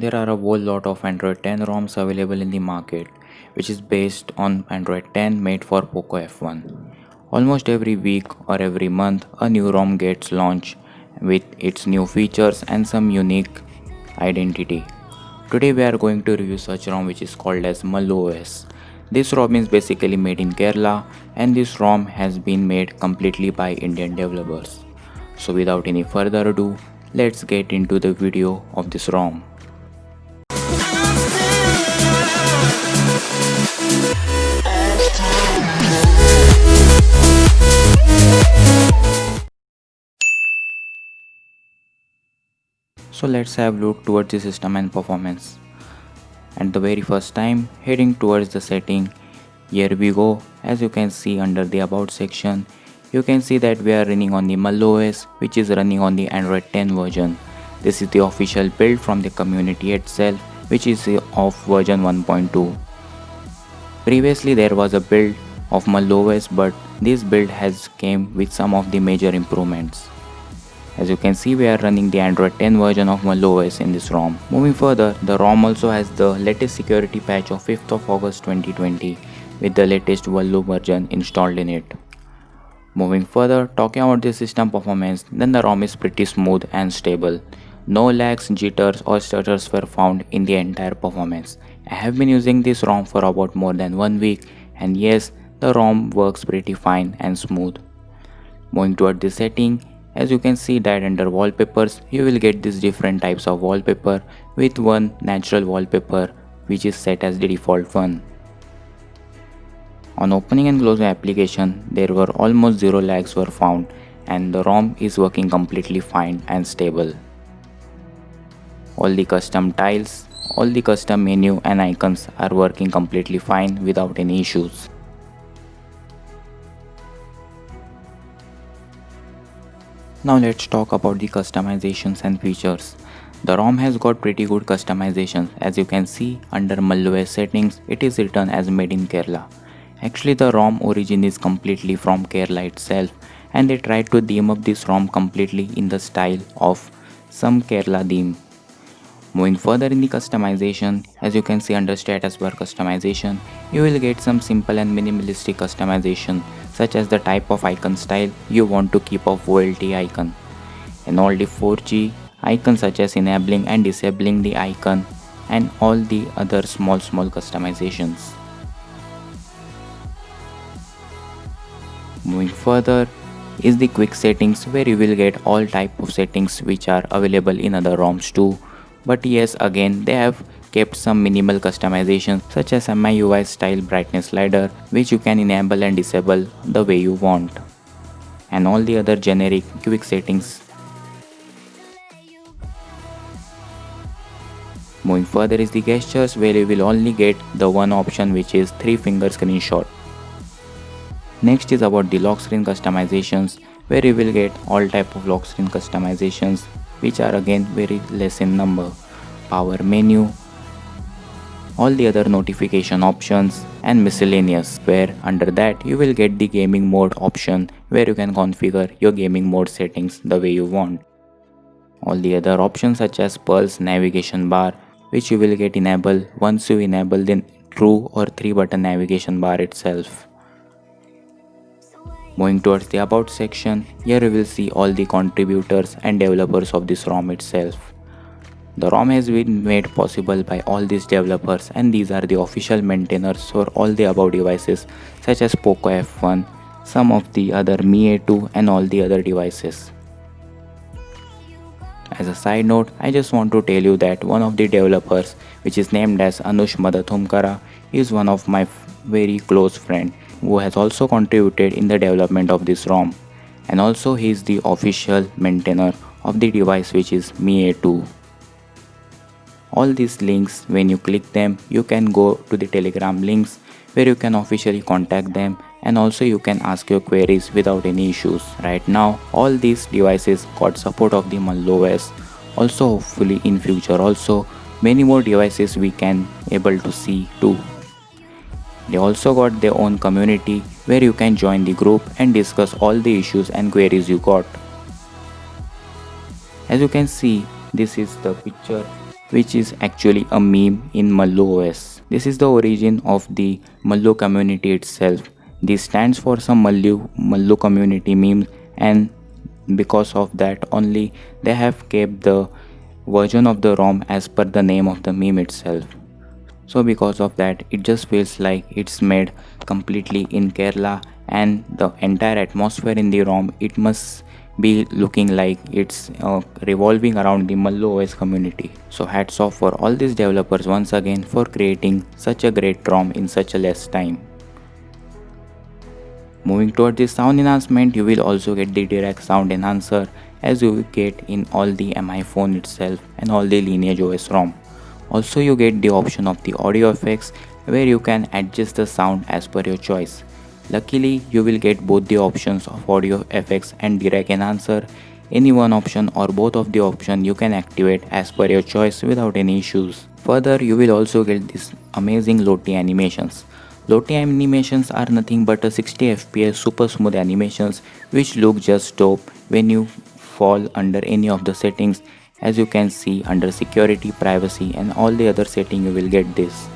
There are a whole lot of Android 10 ROMs available in the market, which is based on Android 10 made for Poco F1. Almost every week or every month, a new ROM gets launched with its new features and some unique identity. Today we are going to review such ROM which is called as MalOS. This ROM is basically made in Kerala and this ROM has been made completely by Indian developers. So without any further ado, let's get into the video of this ROM. So let's have a look towards the system and performance. At the very first time, heading towards the setting, here we go. As you can see under the about section, you can see that we are running on the MalOS, which is running on the Android 10 version. This is the official build from the community itself, which is of version 1.2. Previously there was a build of MalOS, but this build has came with some of the major improvements. As you can see, we are running the Android 10 version of MalOS in this ROM. Moving further, the ROM also has the latest security patch of 5th of August 2020 with the latest Valo version installed in it. Moving further, talking about the system performance, then the ROM is pretty smooth and stable. No lags, jitters or stutters were found in the entire performance. I have been using this ROM for about more than 1 week, and yes, the ROM works pretty fine and smooth. Moving toward the setting, as you can see that under wallpapers, you will get these different types of wallpaper with one natural wallpaper which is set as the default one. On opening and closing application, there were almost zero lags were found and the ROM is working completely fine and stable. All the custom tiles, all the custom menu and icons are working completely fine without any issues. Now let's talk about the customizations and features. The ROM has got pretty good customizations. As you can see under MalOS settings, it is written as made in Kerala. Actually the ROM origin is completely from Kerala itself and they tried to theme up this ROM completely in the style of some Kerala theme. Moving further in the customization, as you can see under status bar customization, you will get some simple and minimalistic customization such as the type of icon style you want to keep of VoLTE icon, and all the 4G icons such as enabling and disabling the icon and all the other small customizations. Moving further is the quick settings where you will get all type of settings which are available in other ROMs too. But yes, again they have kept some minimal customizations such as MIUI style brightness slider which you can enable and disable the way you want, and all the other generic quick settings. Moving further is the gestures where you will only get the one option which is 3-finger screenshot. Next is about the lock screen customizations where you will get all type of lock screen customizations which are again very less in number. Power menu, all the other notification options and miscellaneous, where under that you will get the gaming mode option where you can configure your gaming mode settings the way you want. All the other options such as pulse navigation bar which you will get enabled once you enable the true or 3-button navigation bar itself. Moving towards the about section, here you will see all the contributors and developers of this ROM itself. The ROM has been made possible by all these developers and these are the official maintainers for all the above devices such as Poco F1, some of the other Mi A2 and all the other devices. As a side note, I just want to tell you that one of the developers which is named as Anush Madathumkara is one of my very close friend who has also contributed in the development of this ROM, and also he is the official maintainer of the device which is Mi A2. All these links, when you click them, you can go to the Telegram links where you can officially contact them and also you can ask your queries without any issues. Right now, all these devices got support of the MalOS. Also hopefully in future also many more devices we can able to see too. They also got their own community where you can join the group and discuss all the issues and queries you got. As you can see, this is the picture which is actually a meme in Mallo OS. This is the origin of the Mallo community itself. This stands for some Mallo community memes, and because of that only they have kept the version of the ROM as per the name of the meme itself. So because of that it just feels like it's made completely in Kerala, and the entire atmosphere in the ROM, it must be looking like it's revolving around the Mallo OS community. So hats off for all these developers once again for creating such a great ROM in such a less time. Moving toward the sound enhancement, you will also get the direct sound enhancer as you get in all the MI phone itself and all the Lineage OS ROM. Also you get the option of the audio effects where you can adjust the sound as per your choice. Luckily you will get both the options of audio effects and direct enhancer. Any one option or both of the option you can activate as per your choice without any issues. Further you will also get these amazing Lottie animations. Lottie animations are nothing but a 60 fps super smooth animations which look just dope when you fall under any of the settings. As you can see under security, privacy and all the other setting you will get this.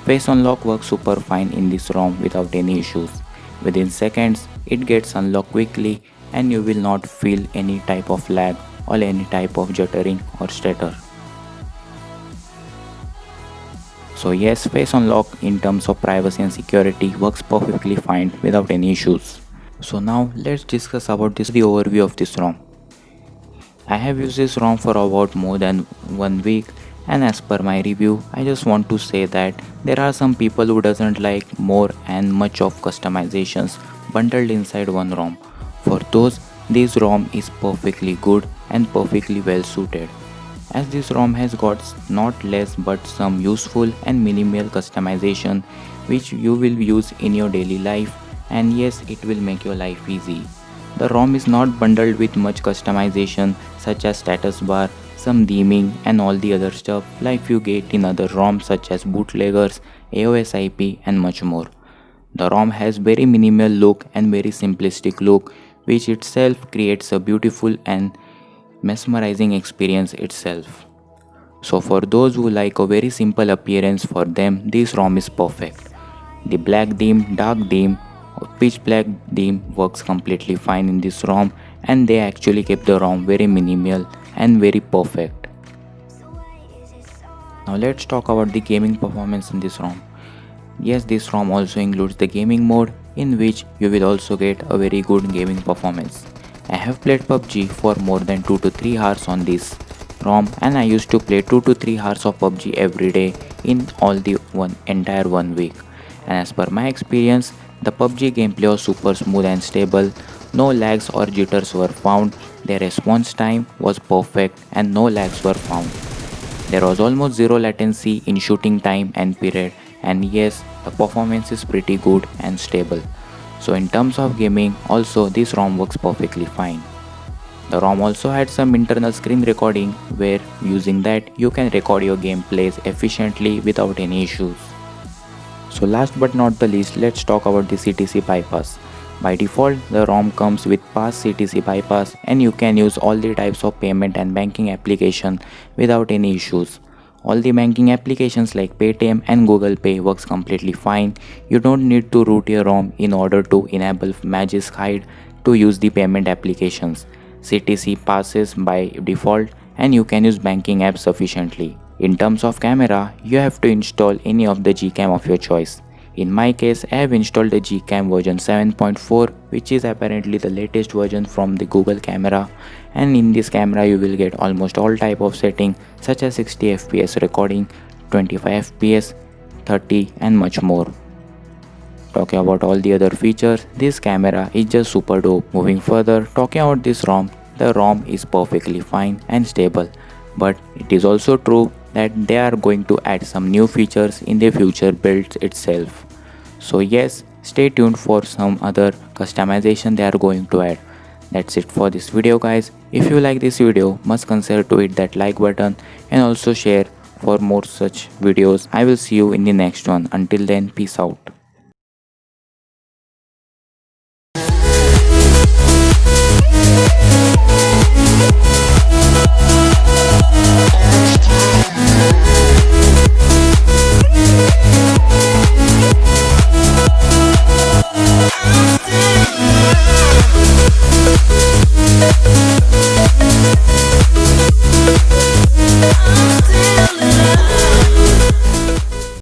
Face unlock works super fine in this ROM without any issues. Within seconds it gets unlocked quickly and you will not feel any type of lag or any type of juttering or stutter. So yes, face unlock in terms of privacy and security works perfectly fine without any issues. So now let's discuss about the overview of this ROM. I have used this ROM for about more than 1 week, and as per my review I just want to say that there are some people who doesn't like more and much of customizations bundled inside one ROM. For those, this ROM is perfectly good and perfectly well suited, as this ROM has got not less but some useful and minimal customization which you will use in your daily life, and yes, it will make your life easy. The ROM is not bundled with much customization such as status bar, some theming and all the other stuff like you get in other ROMs such as bootleggers, AOS IP and much more. The ROM has very minimal look and very simplistic look which itself creates a beautiful and mesmerizing experience itself. So for those who like a very simple appearance, for them this ROM is perfect. The black theme, dark theme or pitch black theme works completely fine in this ROM, and they actually kept the ROM very minimal and very perfect. Now let's talk about the gaming performance in this ROM. Yes, this ROM also includes the gaming mode in which you will also get a very good gaming performance. I have played PUBG for more than 2 to 3 hours on this ROM, and I used to play 2 to 3 hours of PUBG every day in all the entire 1 week. And as per my experience, the PUBG gameplay was super smooth and stable. No lags or jitters were found. Their response time was perfect and no lags were found. There was almost zero latency in shooting time and period, and yes, the performance is pretty good and stable. So in terms of gaming also this ROM works perfectly fine. The ROM also had some internal screen recording where using that you can record your gameplays efficiently without any issues. So last but not the least, let's talk about the CTC bypass. By default, the ROM comes with Pass CTC bypass and you can use all the types of payment and banking application without any issues. All the banking applications like Paytm and Google Pay works completely fine. You don't need to root your ROM in order to enable Magisk Hide to use the payment applications. CTC passes by default and you can use banking apps sufficiently. In terms of camera, you have to install any of the Gcam of your choice. In my case, I have installed the Gcam version 7.4, which is apparently the latest version from the Google camera, and in this camera you will get almost all type of setting such as 60 fps recording, 25 fps, 30 and much more. Talking about all the other features, this camera is just super dope. Moving further, talking about this ROM, the ROM is perfectly fine and stable, but it is also true that they are going to add some new features in the future builds itself. So yes, stay tuned for some other customization they are going to add. That's it for this video guys. If you like this video, must consider to hit that like button and also share for more such videos. I will see you in the next one. Until then, peace out.